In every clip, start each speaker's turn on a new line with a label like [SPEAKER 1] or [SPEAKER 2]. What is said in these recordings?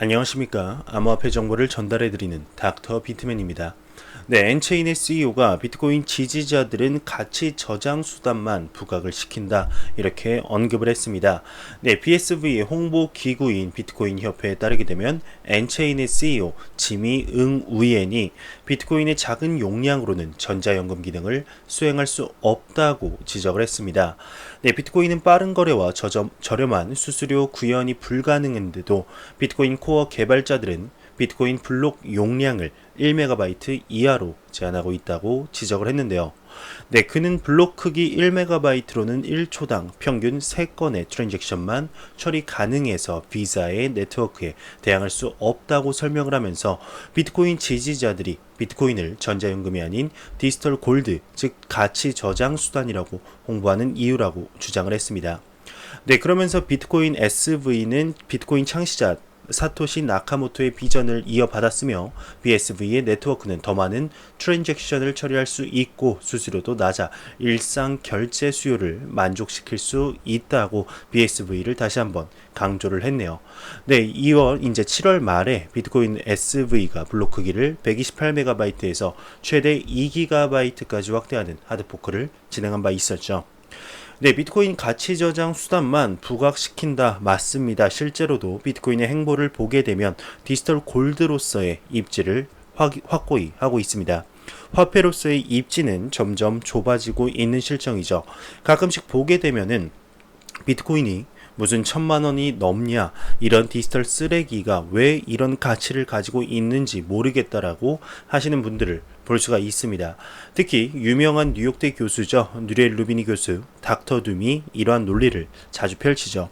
[SPEAKER 1] 안녕하십니까. 암호화폐 정보를 전달해드리는 닥터 비트맨입니다. 네, 엔체인의 CEO가 비트코인 지지자들은 가치 저장 수단만 부각을 시킨다, 이렇게 언급을 했습니다. 네, BSV의 홍보 기구인 비트코인 협회에 따르게 되면 엔체인의 CEO 지미 응 우이엔이 비트코인의 작은 용량으로는 전자연금 기능을 수행할 수 없다고 지적을 했습니다. 네, 비트코인은 빠른 거래와 저렴한 수수료 구현이 불가능한데도 비트코인 코어 개발자들은 비트코인 블록 용량을 1MB 이하로 제한하고 있다고 지적을 했는데요. 네, 그는 블록 크기 1MB로는 1초당 평균 3건의 트랜잭션만 처리 가능해서 비자의 네트워크에 대항할 수 없다고 설명을 하면서 비트코인 지지자들이 비트코인을 전자연금이 아닌 디지털 골드, 즉 가치 저장 수단이라고 홍보하는 이유라고 주장을 했습니다. 네, 그러면서 비트코인 SV는 비트코인 창시자 사토시 나카모토의 비전을 이어받았으며 BSV의 네트워크는 더 많은 트랜잭션을 처리할 수 있고 수수료도 낮아 일상 결제 수요를 만족시킬 수 있다고 BSV를 다시 한번 강조를 했네요. 네, 이월 이제 7월 말에 비트코인 SV가 블록 크기를 128MB에서 최대 2GB까지 확대하는 하드포크를 진행한 바 있었죠. 네, 비트코인 가치 저장 수단만 부각시킨다. 맞습니다. 실제로도 비트코인의 행보를 보게 되면 디지털 골드로서의 입지를 확고히 하고 있습니다. 화폐로서의 입지는 점점 좁아지고 있는 실정이죠. 가끔씩 보게 되면은 비트코인이 무슨 1000만원이 넘냐, 이런 디지털 쓰레기가 왜 이런 가치를 가지고 있는지 모르겠다라고 하시는 분들을 볼 수가 있습니다. 특히 유명한 뉴욕대 교수죠. 뉴렐 루비니 교수, 닥터 둠이 이러한 논리를 자주 펼치죠.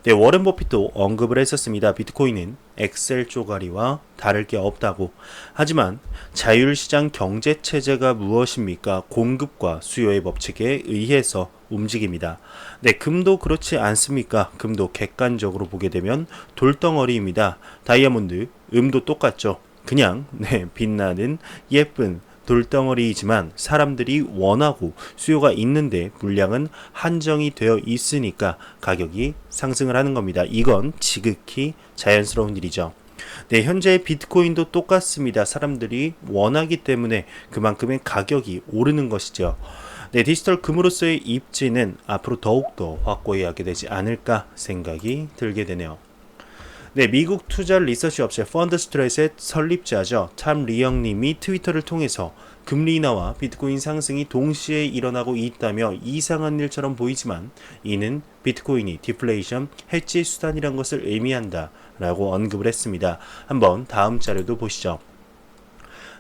[SPEAKER 1] 네, 워렌 버핏도 언급을 했었습니다. 비트코인은 엑셀 쪼가리와 다를 게 없다고. 하지만 자율시장 경제체제가 무엇입니까? 공급과 수요의 법칙에 의해서 움직입니다. 네, 금도 그렇지 않습니까? 금도 객관적으로 보게 되면 돌덩어리입니다. 다이아몬드, 음도 똑같죠. 그냥 빛나는 예쁜 돌덩어리이지만 사람들이 원하고 수요가 있는데 물량은 한정이 되어 있으니까 가격이 상승을 하는 겁니다. 이건 지극히 자연스러운 일이죠. 네, 현재 비트코인도 똑같습니다. 사람들이 원하기 때문에 그만큼의 가격이 오르는 것이죠. 네, 디지털 금으로서의 입지는 앞으로 더욱더 확고히 하게 되지 않을까 생각이 들게 되네요. 네, 미국 투자 리서치 업체 펀드스트레이트의 설립자죠. 탐 리영님이 트위터를 통해서 금리 인하와 비트코인 상승이 동시에 일어나고 있다며 이상한 일처럼 보이지만 이는 비트코인이 디플레이션 해지 수단이란 것을 의미한다 라고 언급을 했습니다. 한번 다음 자료도 보시죠.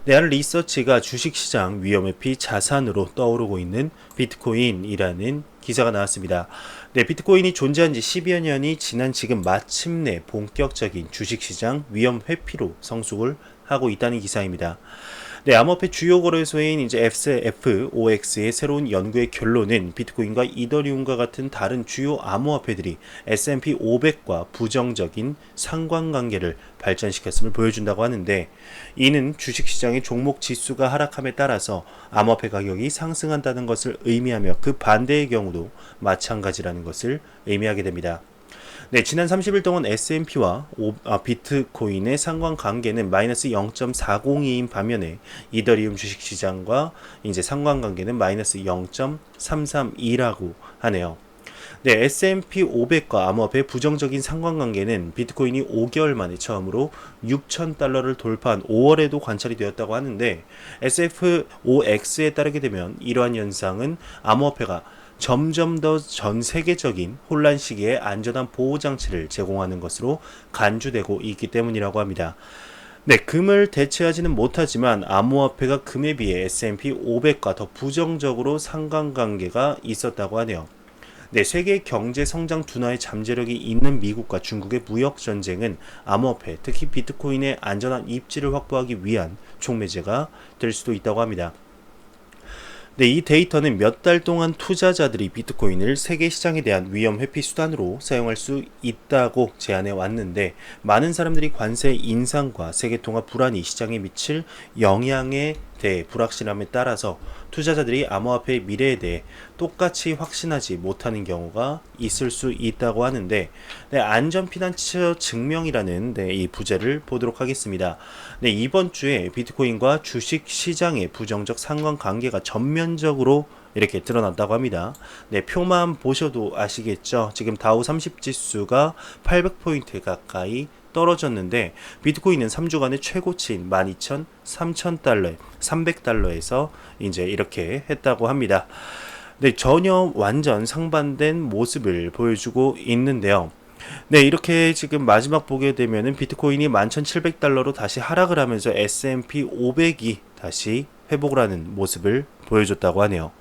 [SPEAKER 1] 네, 한 리서치가 주식시장 위험회피 자산으로 떠오르고 있는 비트코인이라는 기사가 나왔습니다. 네, 비트코인이 존재한 지 10여 년이 지난 지금 마침내 본격적인 주식시장 위험회피로 성숙을 하고 있다는 기사입니다. 네, 암호화폐 주요 거래소인 이제 FOX의 새로운 연구의 결론은 비트코인과 이더리움과 같은 다른 주요 암호화폐들이 S&P 500과 부정적인 상관관계를 발전시켰음을 보여준다고 하는데, 이는 주식시장의 종목 지수가 하락함에 따라서 암호화폐 가격이 상승한다는 것을 의미하며 그 반대의 경우도 마찬가지라는 것을 의미하게 됩니다. 네, 지난 30일 동안 S&P와 비트코인의 상관관계는 마이너스 0.402인 반면에 이더리움 주식시장과 이제 상관관계는 마이너스 0.332라고 하네요. 네, S&P 500과 암호화폐 부정적인 상관관계는 비트코인이 5개월 만에 처음으로 6,000달러를 돌파한 5월에도 관찰이 되었다고 하는데, SFOX에 따르게 되면 이러한 현상은 암호화폐가 점점 더 전 세계적인 혼란 시기에 안전한 보호 장치를 제공하는 것으로 간주되고 있기 때문이라고 합니다. 네, 금을 대체하지는 못하지만 암호화폐가 금에 비해 S&P 500과 더 부정적으로 상관관계가 있었다고 하네요. 네, 세계 경제 성장 둔화의 잠재력이 있는 미국과 중국의 무역 전쟁은 암호화폐, 특히 비트코인의 안전한 입지를 확보하기 위한 촉매제가 될 수도 있다고 합니다. 네, 이 데이터는 몇 달 동안 투자자들이 비트코인을 세계 시장에 대한 위험 회피 수단으로 사용할 수 있다고 제안해 왔는데, 많은 사람들이 관세 인상과 세계 통화 불안이 시장에 미칠 영향에 대해 불확실함에 따라서 투자자들이 암호화폐의 미래에 대해 똑같이 확신하지 못하는 경우가 있을 수 있다고 하는데, 네, 안전 피난처 증명이라는 이 부제를 보도록 하겠습니다. 네, 이번 주에 비트코인과 주식 시장의 부정적 상관관계가 전면적으로 이렇게 드러났다고 합니다. 네, 표만 보셔도 아시겠죠? 지금 다우 30 지수가 800포인트 가까이 떨어졌는데, 비트코인은 3주간의 최고치인 12,300달러, 300달러에서 이제 이렇게 했다고 합니다. 네, 전혀 완전 상반된 모습을 보여주고 있는데요. 네, 이렇게 지금 마지막 보게 되면은 비트코인이 11,700달러로 다시 하락을 하면서 S&P 500이 다시 회복을 하는 모습을 보여줬다고 하네요.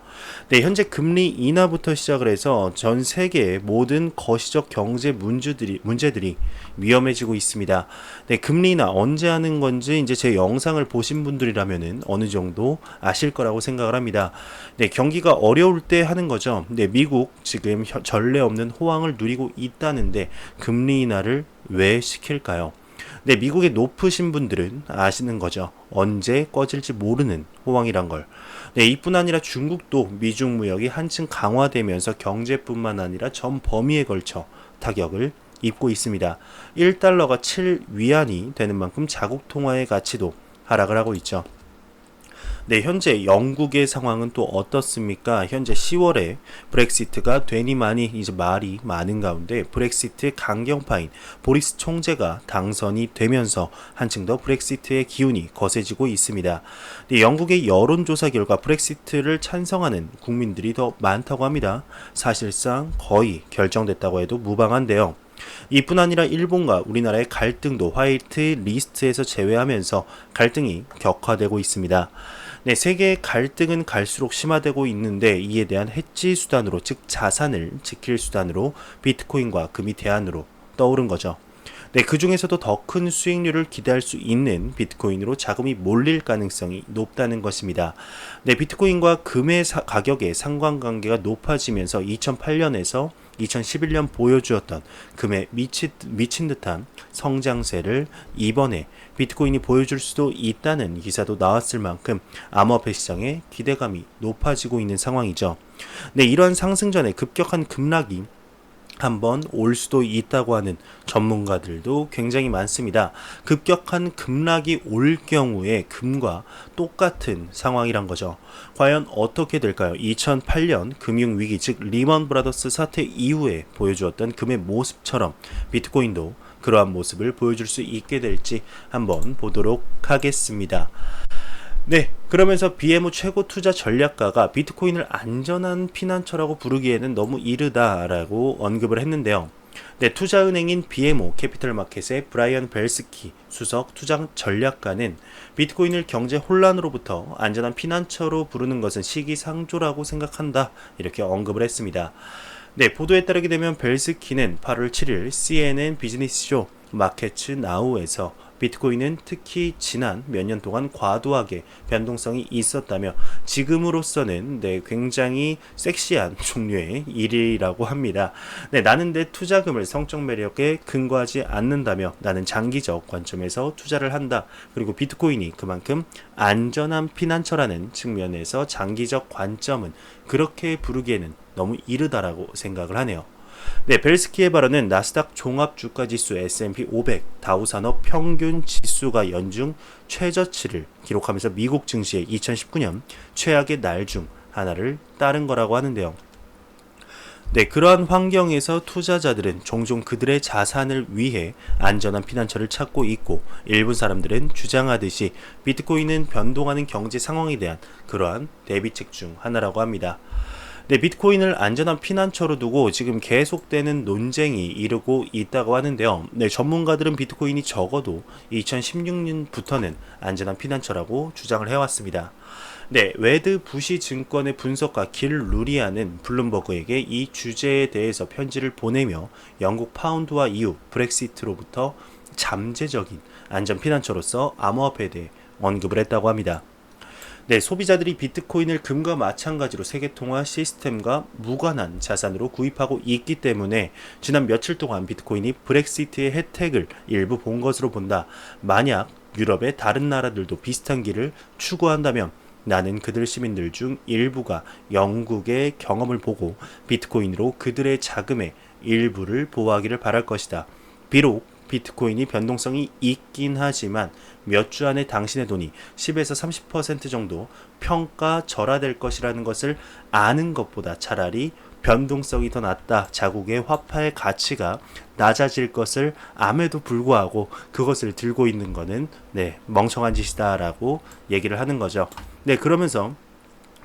[SPEAKER 1] 네, 현재 금리 인하부터 시작을 해서 전 세계의 모든 거시적 경제 문제들이 위험해지고 있습니다. 네, 금리 인하 언제 하는 건지 이제 제 영상을 보신 분들이라면은 어느 정도 아실 거라고 생각을 합니다. 네, 경기가 어려울 때 하는 거죠. 네, 미국 지금 전례 없는 호황을 누리고 있다는데 금리 인하를 왜 시킬까요? 네, 미국의 높으신 분들은 아시는 거죠. 언제 꺼질지 모르는 호황이란 걸. 네, 이뿐 아니라 중국도 미중 무역이 한층 강화되면서 경제뿐만 아니라 전 범위에 걸쳐 타격을 입고 있습니다. 1달러가 7위안이 되는 만큼 자국 통화의 가치도 하락을 하고 있죠. 네, 현재 영국의 상황은 또 어떻습니까? 현재 10월에 브렉시트가 되니 많이 이제 말이 많은 가운데 브렉시트 강경파인 보리스 총재가 당선이 되면서 한층 더 브렉시트의 기운이 거세지고 있습니다. 네, 영국의 여론조사 결과 브렉시트를 찬성하는 국민들이 더 많다고 합니다. 사실상 거의 결정됐다고 해도 무방한데요. 이뿐 아니라 일본과 우리나라의 갈등도 화이트 리스트에서 제외하면서 갈등이 격화되고 있습니다. 네, 세계의 갈등은 갈수록 심화되고 있는데 이에 대한 해지 수단으로, 즉 자산을 지킬 수단으로 비트코인과 금이 대안으로 떠오른 거죠. 네, 그 중에서도 더 큰 수익률을 기대할 수 있는 비트코인으로 자금이 몰릴 가능성이 높다는 것입니다. 네, 비트코인과 금의 가격의 상관관계가 높아지면서 2008년에서 2011년 보여주었던 금의 미친 듯한 성장세를 이번에 비트코인이 보여줄 수도 있다는 기사도 나왔을 만큼 암호화폐 시장의 기대감이 높아지고 있는 상황이죠. 네, 이러한 상승전에 급격한 급락이 한번 올 수도 있다고 하는 전문가들도 굉장히 많습니다. 급격한 급락이 올 경우에 금과 똑같은 상황이란 거죠. 과연 어떻게 될까요? 2008년 금융위기, 즉 리먼 브라더스 사태 이후에 보여주었던 금의 모습처럼 비트코인도 그러한 모습을 보여줄 수 있게 될지 한번 보도록 하겠습니다. 네, 그러면서 BMO 최고 투자 전략가가 비트코인을 안전한 피난처라고 부르기에는 너무 이르다라고 언급을 했는데요. 네, 투자은행인 BMO 캐피털 마켓의 브라이언 벨스키 수석 투자 전략가는 비트코인을 경제 혼란으로부터 안전한 피난처로 부르는 것은 시기상조라고 생각한다, 이렇게 언급을 했습니다. 네, 보도에 따르게 되면 벨스키는 8월 7일 CNN 비즈니스쇼 마켓츠 나우에서 비트코인은 특히 지난 몇 년 동안 과도하게 변동성이 있었다며 지금으로서는 굉장히 섹시한 종류의 일이라고 합니다. 네, 나는 내 투자금을 성적 매력에 근거하지 않는다며 나는 장기적 관점에서 투자를 한다. 그리고 비트코인이 그만큼 안전한 피난처라는 측면에서 장기적 관점은 그렇게 부르기에는 너무 이르다라고 생각을 하네요. 네, 벨스키의 발언은 나스닥 종합주가지수 S&P 500 다우산업 평균 지수가 연중 최저치를 기록하면서 미국 증시의 2019년 최악의 날 중 하나를 따른 거라고 하는데요. 네, 그러한 환경에서 투자자들은 종종 그들의 자산을 위해 안전한 피난처를 찾고 있고, 일부 사람들은 주장하듯이 비트코인은 변동하는 경제 상황에 대한 그러한 대비책 중 하나라고 합니다. 네, 비트코인을 안전한 피난처로 두고 지금 계속되는 논쟁이 이르고 있다고 하는데요. 네, 전문가들은 비트코인이 적어도 2016년부터는 안전한 피난처라고 주장을 해왔습니다. 네, 웨드 부시 증권의 분석가 길 루리아는 블룸버그에게 이 주제에 대해서 편지를 보내며 영국 파운드화 이후 브렉시트로부터 잠재적인 안전 피난처로서 암호화폐에 대해 언급을 했다고 합니다. 네, 소비자들이 비트코인을 금과 마찬가지로 세계통화 시스템과 무관한 자산으로 구입하고 있기 때문에 지난 며칠 동안 비트코인이 브렉시트의 혜택을 일부 본 것으로 본다. 만약 유럽의 다른 나라들도 비슷한 길을 추구한다면 나는 그들 시민들 중 일부가 영국의 경험을 보고 비트코인으로 그들의 자금의 일부를 보호하기를 바랄 것이다. 비록 비트코인이 변동성이 있긴 하지만 몇 주 안에 당신의 돈이 10에서 30% 정도 평가절하될 것이라는 것을 아는 것보다 차라리 변동성이 더 낮다. 자국의 화폐의 가치가 낮아질 것을 암에도 불구하고 그것을 들고 있는 것은 멍청한 짓이다라고 얘기를 하는 거죠. 네, 그러면서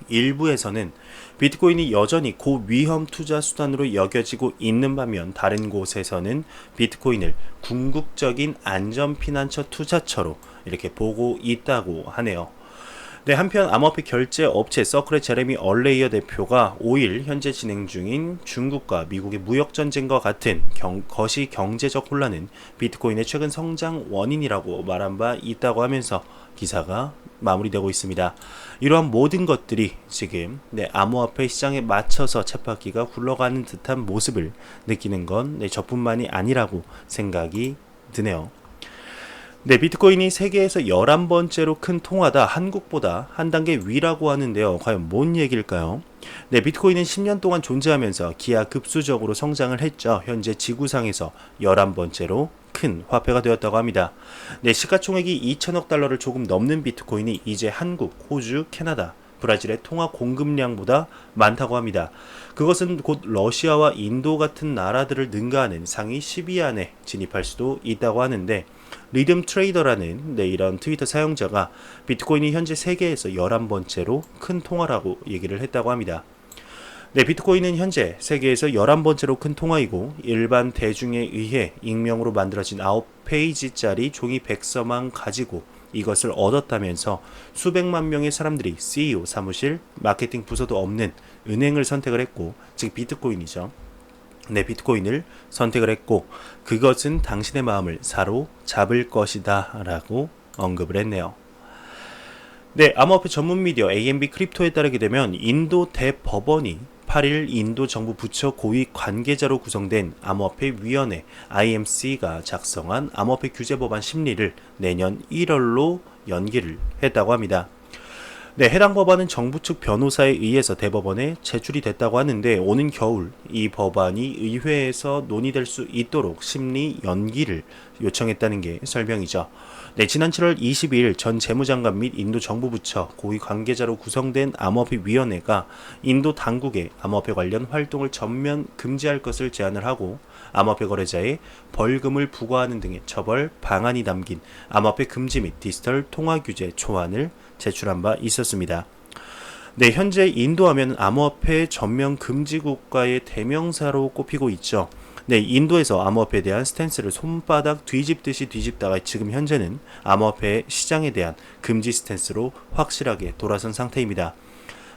[SPEAKER 1] 일부에서는 비트코인이 여전히 고위험 투자 수단으로 여겨지고 있는 반면 다른 곳에서는 비트코인을 궁극적인 안전 피난처 투자처로 이렇게 보고 있다고 하네요. 네, 한편 암호화폐 결제 업체 서클의 제레미 얼레이어 대표가 5일 현재 진행 중인 중국과 미국의 무역 전쟁과 같은 거시 경제적 혼란은 비트코인의 최근 성장 원인이라고 말한 바 있다고 하면서 기사가 마무리되고 있습니다. 이러한 모든 것들이 지금 암호화폐 시장에 맞춰서 쳇바퀴가 굴러가는 듯한 모습을 느끼는 건 저뿐만이 아니라고 생각이 드네요. 네, 비트코인이 세계에서 11번째로 큰 통화다. 한국보다 한 단계 위라고 하는데요. 과연 뭔 얘기일까요? 네, 비트코인은 10년 동안 존재하면서 기하급수적으로 성장을 했죠. 현재 지구상에서 11번째로 큰 화폐가 되었다고 합니다. 네, 시가총액이 2천억 달러를 조금 넘는 비트코인이 이제 한국, 호주, 캐나다, 브라질의 통화 공급량보다 많다고 합니다. 그것은 곧 러시아와 인도 같은 나라들을 능가하는 상위 10위 안에 진입할 수도 있다고 하는데 리듬 트레이더라는 이런 트위터 사용자가 비트코인이 현재 세계에서 11번째로 큰 통화라고 얘기를 했다고 합니다. 네, 비트코인은 현재 세계에서 11번째로 큰 통화이고 일반 대중에 의해 익명으로 만들어진 9페이지짜리 종이 백서만 가지고 이것을 얻었다면서 수백만 명의 사람들이 CEO 사무실, 마케팅 부서도 없는 은행을 선택을 했고, 즉 비트코인이죠. 네, 비트코인을 선택을 했고 그것은 당신의 마음을 사로잡을 것이다 라고 언급을 했네요. 네, 암호화폐 전문 미디어 AMB 크립토에 따르게 되면 인도 대법원이 8일 인도 정부 부처 고위 관계자로 구성된 암호화폐 위원회 IMC가 작성한 암호화폐 규제 법안 심리를 내년 1월로 연기를 했다고 합니다. 네, 해당 법안은 정부 측 변호사에 의해서 대법원에 제출이 됐다고 하는데 오는 겨울 이 법안이 의회에서 논의될 수 있도록 심리 연기를 요청했다는 게 설명이죠. 네, 지난 7월 22일 전 재무장관 및 인도 정부 부처 고위 관계자로 구성된 암호화폐 위원회가 인도 당국에 암호화폐 관련 활동을 전면 금지할 것을 제안을 하고 암호화폐 거래자에 벌금을 부과하는 등의 처벌 방안이 담긴 암호화폐 금지 및 디지털 통화 규제 초안을 제출한 바 있었습니다. 네, 현재 인도하면 암호화폐 전면 금지 국가의 대명사로 꼽히고 있죠. 네, 인도에서 암호화폐에 대한 스탠스를 손바닥 뒤집듯이 뒤집다가 지금 현재는 암호화폐 시장에 대한 금지 스탠스로 확실하게 돌아선 상태입니다.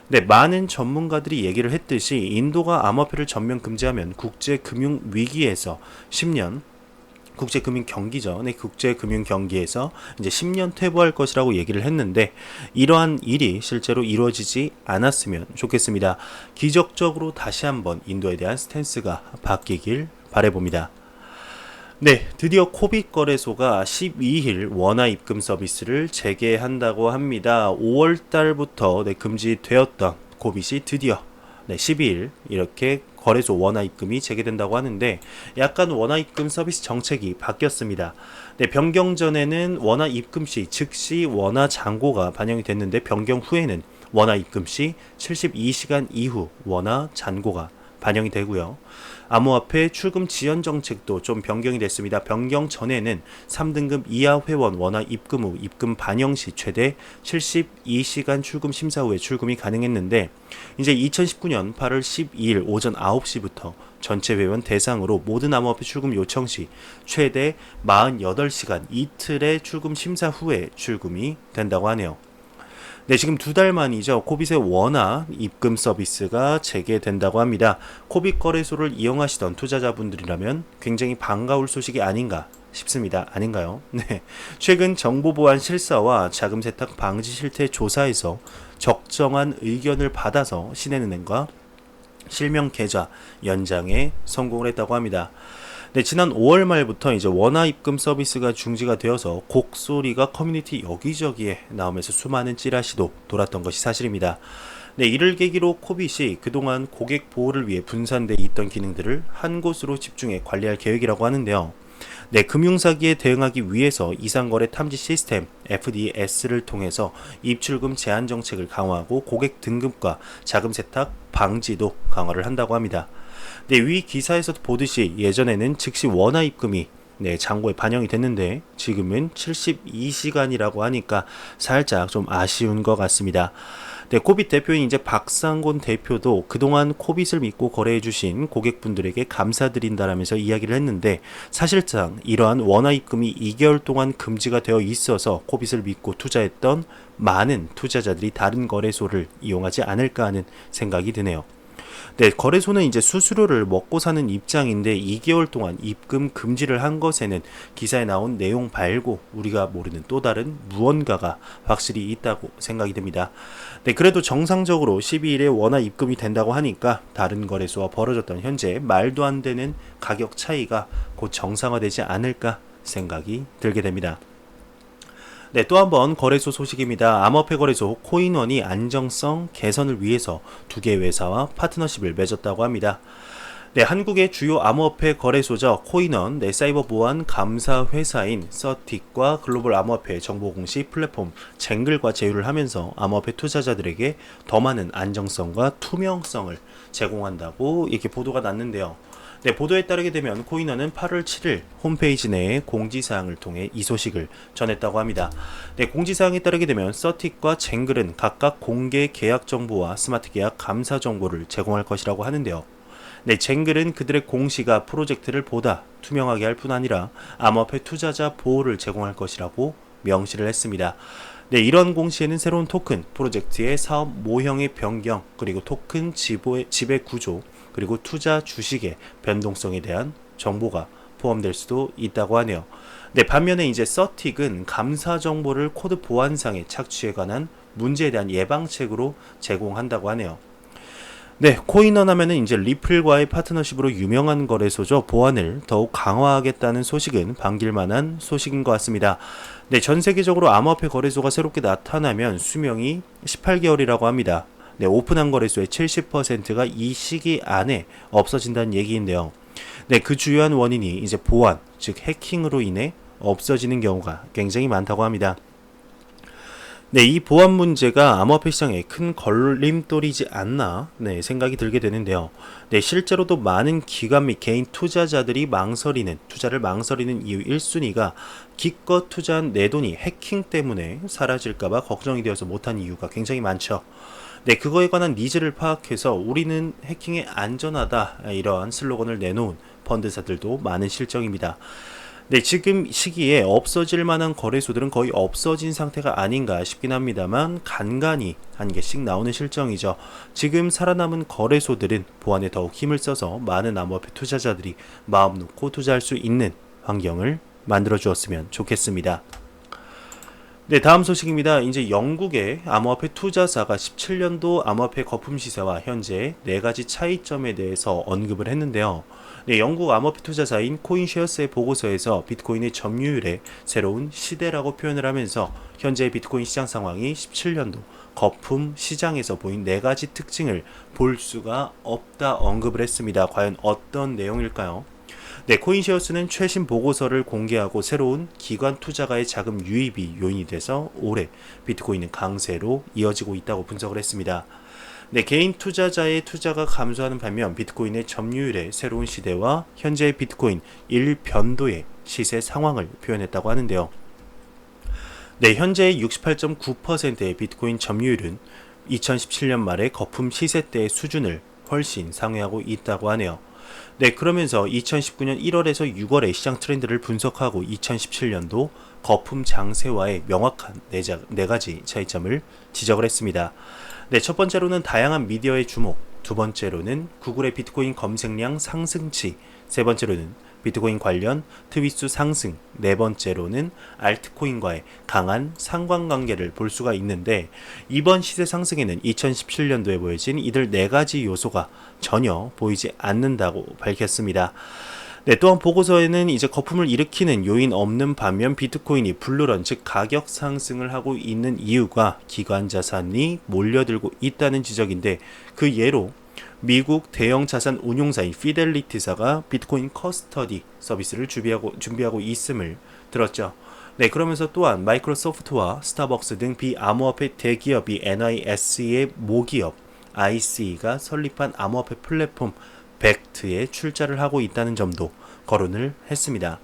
[SPEAKER 1] 네, 많은 전문가들이 얘기를 했듯이 인도가 암호화폐를 전면 금지하면 국제금융 위기에서 10년 국제금융 경기죠. 네, 국제금융 경기에서 이제 10년 퇴보할 것이라고 얘기를 했는데 이러한 일이 실제로 이루어지지 않았으면 좋겠습니다. 기적적으로 다시 한번 인도에 대한 스탠스가 바뀌길 바라봅니다. 네, 드디어 코빗 거래소가 12일 원화 입금 서비스를 재개한다고 합니다. 5월 달부터 금지되었던 코빗이 드디어 12일 이렇게 거래소 원화 입금이 재개된다고 하는데 약간 원화 입금 서비스 정책이 바뀌었습니다. 네, 변경 전에는 원화 입금 시 즉시 원화 잔고가 반영이 됐는데 변경 후에는 원화 입금 시 72시간 이후 원화 잔고가 반영이 되고요. 암호화폐 출금 지연 정책도 좀 변경이 됐습니다. 변경 전에는 3등급 이하 회원 원화 입금 후 입금 반영 시 최대 72시간 출금 심사 후에 출금이 가능했는데 이제 2019년 8월 12일 오전 9시부터 전체 회원 대상으로 모든 암호화폐 출금 요청 시 최대 48시간 이틀의 출금 심사 후에 출금이 된다고 하네요. 네, 지금 2달 만이죠. 코빗의 원화 입금 서비스가 재개된다고 합니다. 코빗 거래소를 이용하시던 투자자분들이라면 굉장히 반가울 소식이 아닌가 싶습니다. 아닌가요? 네. 최근 정보보안 실사와 자금 세탁 방지 실태 조사에서 적정한 의견을 받아서 신한은행과 실명 계좌 연장에 성공을 했다고 합니다. 네, 지난 5월 말부터 이제 원화 입금 서비스가 중지가 되어서 곡소리가 커뮤니티 여기저기에 나오면서 수많은 찌라시도 돌았던 것이 사실입니다. 네, 이를 계기로 코빗이 그동안 고객 보호를 위해 분산돼 있던 기능들을 한 곳으로 집중해 관리할 계획이라고 하는데요. 네, 금융사기에 대응하기 위해서 이상거래 탐지 시스템 FDS를 통해서 입출금 제한 정책을 강화하고 고객 등급과 자금 세탁 방지도 강화를 한다고 합니다. 네, 위 기사에서도 보듯이 예전에는 즉시 원화 입금이 장고에 반영이 됐는데 지금은 72시간이라고 하니까 살짝 좀 아쉬운 것 같습니다. 네, 코빗 대표인 이제 박상곤 대표도 그동안 코빗을 믿고 거래해주신 고객분들에게 감사드린다라면서 이야기를 했는데 사실상 이러한 원화 입금이 2개월 동안 금지가 되어 있어서 코빗을 믿고 투자했던 많은 투자자들이 다른 거래소를 이용하지 않을까 하는 생각이 드네요. 네, 거래소는 이제 수수료를 먹고 사는 입장인데 2개월 동안 입금 금지를 한 것에는 기사에 나온 내용 말고 우리가 모르는 또 다른 무언가가 확실히 있다고 생각이 듭니다. 네, 그래도 정상적으로 12일에 원화 입금이 된다고 하니까 다른 거래소와 벌어졌던 현재 말도 안 되는 가격 차이가 곧 정상화되지 않을까 생각이 들게 됩니다. 네, 또 한 번 거래소 소식입니다. 암호화폐 거래소 코인원이 안정성 개선을 위해서 두 개 회사와 파트너십을 맺었다고 합니다. 네, 한국의 주요 암호화폐 거래소죠. 코인원, 사이버 보안 감사 회사인 서틱과 글로벌 암호화폐 정보 공시 플랫폼 쟁글과 제휴를 하면서 암호화폐 투자자들에게 더 많은 안정성과 투명성을 제공한다고 이렇게 보도가 났는데요. 네, 보도에 따르게 되면 코인원은 8월 7일 홈페이지 내에 공지사항을 통해 이 소식을 전했다고 합니다. 네, 공지사항에 따르게 되면 서틱과 쟁글은 각각 공개 계약 정보와 스마트 계약 감사 정보를 제공할 것이라고 하는데요. 네, 쟁글은 그들의 공시가 프로젝트를 보다 투명하게 할 뿐 아니라 암호화폐 투자자 보호를 제공할 것이라고 명시를 했습니다. 네, 이런 공시에는 새로운 토큰, 프로젝트의 사업 모형의 변경, 그리고 토큰 지배 구조, 그리고 투자 주식의 변동성에 대한 정보가 포함될 수도 있다고 하네요. 네, 반면에 이제 서틱은 감사 정보를 코드 보안상의 착취에 관한 문제에 대한 예방책으로 제공한다고 하네요. 네, 코인원 하면은 이제 리플과의 파트너십으로 유명한 거래소죠. 보안을 더욱 강화하겠다는 소식은 반길만한 소식인 것 같습니다. 네, 전 세계적으로 암호화폐 거래소가 새롭게 나타나면 수명이 18개월이라고 합니다. 네, 오픈한 거래소의 70%가 이 시기 안에 없어진다는 얘기인데요. 네, 그 주요한 원인이 이제 보안, 즉 해킹으로 인해 없어지는 경우가 굉장히 많다고 합니다. 네, 이 보안 문제가 암호화폐 시장에 큰 걸림돌이지 않나 생각이 들게 되는데요. 네, 실제로도 많은 기관 및 개인 투자자들이 투자를 망설이는 이유 1순위가 기껏 투자한 내 돈이 해킹 때문에 사라질까봐 걱정이 되어서 못한 이유가 굉장히 많죠. 네, 그거에 관한 니즈를 파악해서 우리는 해킹에 안전하다 이러한 슬로건을 내놓은 펀드사들도 많은 실정입니다. 네, 지금 시기에 없어질 만한 거래소들은 거의 없어진 상태가 아닌가 싶긴 합니다만 간간히 한 개씩 나오는 실정이죠. 지금 살아남은 거래소들은 보안에 더욱 힘을 써서 많은 암호화폐 투자자들이 마음 놓고 투자할 수 있는 환경을 만들어 주었으면 좋겠습니다. 네, 다음 소식입니다. 이제 영국의 암호화폐 투자사가 17년도 암호화폐 거품 시세와 현재 4가지 차이점에 대해서 언급을 했는데요. 네, 영국 암호화폐 투자사인 코인쉐어스의 보고서에서 비트코인의 점유율의 새로운 시대라고 표현을 하면서 현재 비트코인 시장 상황이 17년도 거품 시장에서 보인 4가지 특징을 볼 수가 없다 언급을 했습니다. 과연 어떤 내용일까요? 네, 코인쉐어스는 최신 보고서를 공개하고 새로운 기관 투자가의 자금 유입이 요인이 돼서 올해 비트코인은 강세로 이어지고 있다고 분석을 했습니다. 네, 개인 투자자의 투자가 감소하는 반면 비트코인의 점유율의 새로운 시대와 현재의 비트코인 1변도의 시세 상황을 표현했다고 하는데요. 네, 현재의 68.9%의 비트코인 점유율은 2017년 말의 거품 시세 때의 수준을 훨씬 상회하고 있다고 하네요. 네, 그러면서 2019년 1월에서 6월의 시장 트렌드를 분석하고 2017년도 거품 장세와의 명확한 4가지 차이점을 지적을 했습니다. 네, 첫 번째로는 다양한 미디어의 주목, 두 번째로는 구글의 비트코인 검색량 상승치, 세 번째로는 비트코인 관련 트윗수 상승, 네 번째로는 알트코인과의 강한 상관관계를 볼 수가 있는데 이번 시세 상승에는 2017년도에 보여진 이들 네 가지 요소가 전혀 보이지 않는다고 밝혔습니다. 네, 또한 보고서에는 이제 거품을 일으키는 요인 없는 반면 비트코인이 블루런 즉 가격 상승을 하고 있는 이유가 기관 자산이 몰려들고 있다는 지적인데 그 예로 미국 대형 자산 운용사인 피델리티사가 비트코인 커스터디 서비스를 준비하고 있음을 들었죠. 네, 그러면서 또한 마이크로소프트와 스타벅스 등 비암호화폐 대기업이 NIS의 모기업 IC가 설립한 암호화폐 플랫폼 벡트에 출자를 하고 있다는 점도 거론을 했습니다.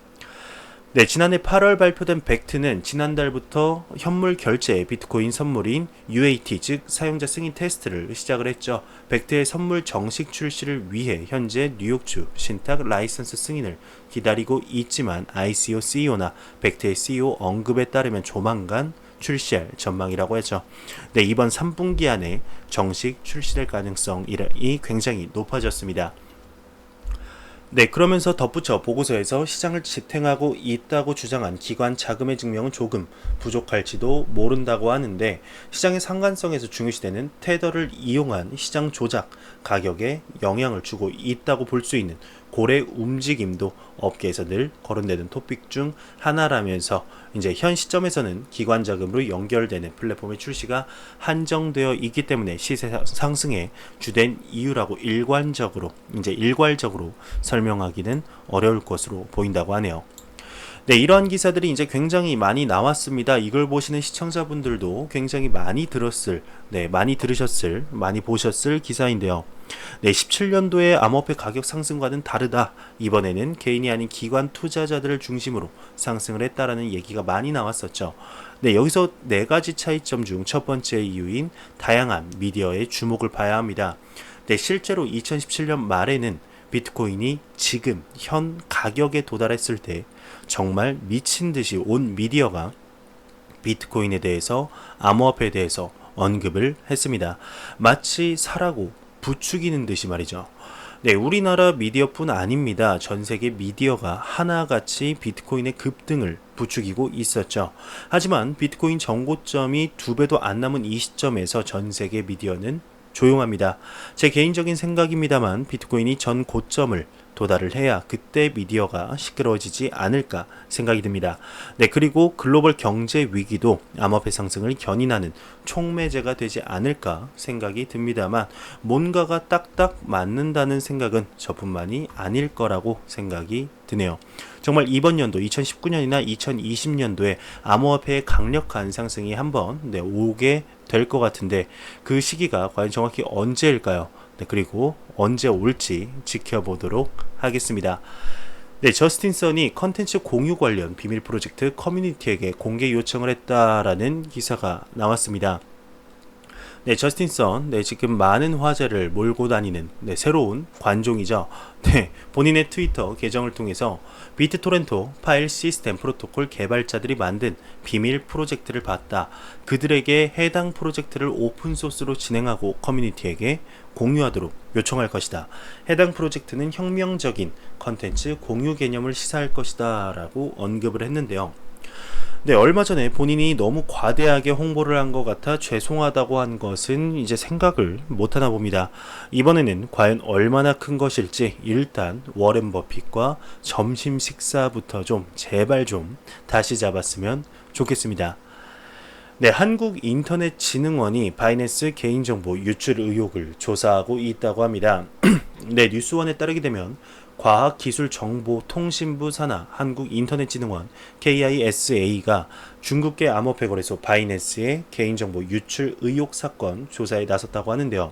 [SPEAKER 1] 네, 지난해 8월 발표된 벡트는 지난달부터 현물 결제 비트코인 선물인 UAT 즉 사용자 승인 테스트를 시작을 했죠. 벡트의 선물 정식 출시를 위해 현재 뉴욕주 신탁 라이선스 승인을 기다리고 있지만 ICO CEO나 벡트의 CEO 언급에 따르면 조만간 출시할 전망이라고 하죠. 네, 이번 3분기 안에 정식 출시될 가능성이 굉장히 높아졌습니다. 네, 그러면서 덧붙여 보고서에서 시장을 지탱하고 있다고 주장한 기관 자금의 증명은 조금 부족할지도 모른다고 하는데 시장의 상관성에서 중요시되는 테더를 이용한 시장 조작, 가격에 영향을 주고 있다고 볼 수 있는 고래 움직임도 업계에서 늘 거론되는 토픽 중 하나라면서 이제 현 시점에서는 기관 자금으로 연결되는 플랫폼의 출시가 한정되어 있기 때문에 시세 상승의 주된 이유라고 일괄적으로 설명하기는 어려울 것으로 보인다고 하네요. 네, 이러한 기사들이 이제 굉장히 많이 나왔습니다. 이걸 보시는 시청자분들도 굉장히 많이 보셨을 기사인데요. 네, 17년도의 암호화폐 가격 상승과는 다르다. 이번에는 개인이 아닌 기관 투자자들을 중심으로 상승을 했다라는 얘기가 많이 나왔었죠. 네, 여기서 네 가지 차이점 중 첫 번째 이유인 다양한 미디어의 주목을 봐야 합니다. 네, 실제로 2017년 말에는 비트코인이 지금 현 가격에 도달했을 때 정말 미친 듯이 온 미디어가 비트코인에 대해서 암호화폐에 대해서 언급을 했습니다. 마치 사라고 부추기는 듯이 말이죠. 네, 우리나라 미디어뿐 아닙니다. 전 세계 미디어가 하나같이 비트코인의 급등을 부추기고 있었죠. 하지만 비트코인 정고점이 2배도 안 남은 이 시점에서 전 세계 미디어는 조용합니다. 제 개인적인 생각입니다만 비트코인이 전 고점을 도달을 해야 그때 미디어가 시끄러워지지 않을까 생각이 듭니다. 네, 그리고 글로벌 경제 위기도 암호화폐 상승을 견인하는 촉매제가 되지 않을까 생각이 듭니다만 뭔가가 딱딱 맞는다는 생각은 저뿐만이 아닐 거라고 생각이 드네요. 정말 이번 연도 2019년이나 2020년도에 암호화폐의 강력한 상승이 한번 오게 될 것 같은데 그 시기가 과연 정확히 언제일까요? 네, 그리고 언제 올지 지켜보도록 하겠습니다. 네, 저스틴 선이 컨텐츠 공유 관련 비밀 프로젝트 커뮤니티에게 공개 요청을 했다라는 기사가 나왔습니다. 네, 저스틴 선, 지금 많은 화제를 몰고 다니는 새로운 관종이죠. 네, 본인의 트위터 계정을 통해서 비트토렌토 파일 시스템 프로토콜 개발자들이 만든 비밀 프로젝트를 봤다. 그들에게 해당 프로젝트를 오픈소스로 진행하고 커뮤니티에게 공유하도록 요청할 것이다. 해당 프로젝트는 혁명적인 컨텐츠 공유 개념을 시사할 것이다 라고 언급을 했는데요. 네, 얼마 전에 본인이 너무 과대하게 홍보를 한 것 같아 죄송하다고 한 것은 이제 생각을 못하나 봅니다. 이번에는 과연 얼마나 큰 것일지 일단 워렌 버핏과 점심 식사부터 제발 다시 잡았으면 좋겠습니다. 네, 한국인터넷진흥원이 바이낸스 개인정보 유출 의혹을 조사하고 있다고 합니다. 네, 뉴스원에 따르게 되면 과학기술정보통신부 산하 한국인터넷진흥원 KISA가 중국계 암호화폐 거래소 바이낸스의 개인정보 유출 의혹 사건 조사에 나섰다고 하는데요.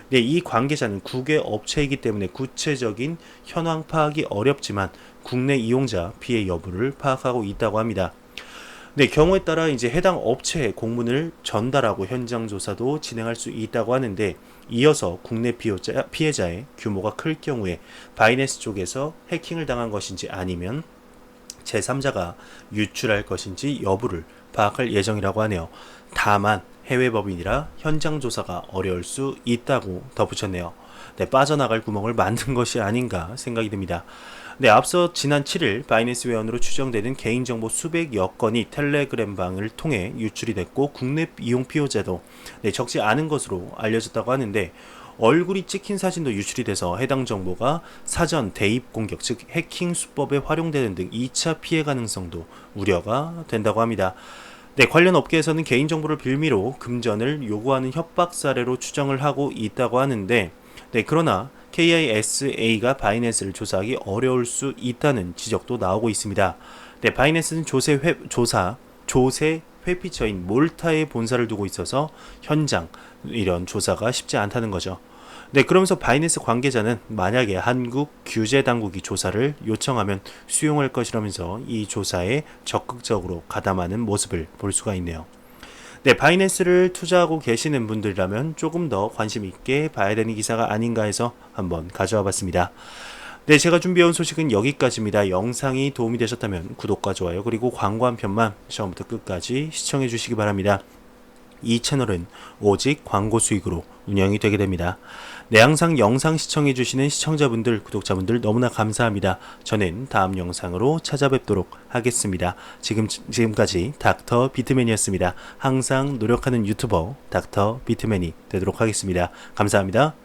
[SPEAKER 1] 네, 이 관계자는 국외 업체이기 때문에 구체적인 현황 파악이 어렵지만 국내 이용자 피해 여부를 파악하고 있다고 합니다. 네, 경우에 따라 이제 해당 업체에 공문을 전달하고 현장 조사도 진행할 수 있다고 하는데 이어서 국내 피해자의 규모가 클 경우에 바이낸스 쪽에서 해킹을 당한 것인지 아니면 제3자가 유출할 것인지 여부를 파악할 예정이라고 하네요. 다만 해외 법인이라 현장 조사가 어려울 수 있다고 덧붙였네요. 네, 빠져나갈 구멍을 만든 것이 아닌가 생각이 듭니다. 네, 앞서 지난 7일 바이낸스 회원으로 추정되는 개인정보 수백여 건이 텔레그램방을 통해 유출이 됐고 국내 이용 피해자도 적지 않은 것으로 알려졌다고 하는데 얼굴이 찍힌 사진도 유출이 돼서 해당 정보가 사전 대입 공격 즉 해킹 수법에 활용되는 등 2차 피해 가능성도 우려가 된다고 합니다. 네, 관련 업계에서는 개인정보를 빌미로 금전을 요구하는 협박 사례로 추정을 하고 있다고 하는데 그러나 KISA가 바이낸스를 조사하기 어려울 수 있다는 지적도 나오고 있습니다. 네, 바이낸스는 조세 회피처인 몰타에 본사를 두고 있어서 현장 이런 조사가 쉽지 않다는 거죠. 네, 그러면서 바이낸스 관계자는 만약에 한국 규제 당국이 조사를 요청하면 수용할 것이라면서 이 조사에 적극적으로 가담하는 모습을 볼 수가 있네요. 네, 바이낸스를 투자하고 계시는 분들이라면 조금 더 관심 있게 봐야 되는 기사가 아닌가 해서 한번 가져와 봤습니다. 네, 제가 준비해온 소식은 여기까지입니다. 영상이 도움이 되셨다면 구독과 좋아요 그리고 광고 한 편만 처음부터 끝까지 시청해 주시기 바랍니다. 이 채널은 오직 광고 수익으로 운영이 되게 됩니다. 네, 항상 영상 시청해 주시는 시청자분들, 구독자분들 너무나 감사합니다. 저는 다음 영상으로 찾아뵙도록 하겠습니다. 지금까지 닥터 비트맨이었습니다. 항상 노력하는 유튜버 닥터 비트맨이 되도록 하겠습니다. 감사합니다.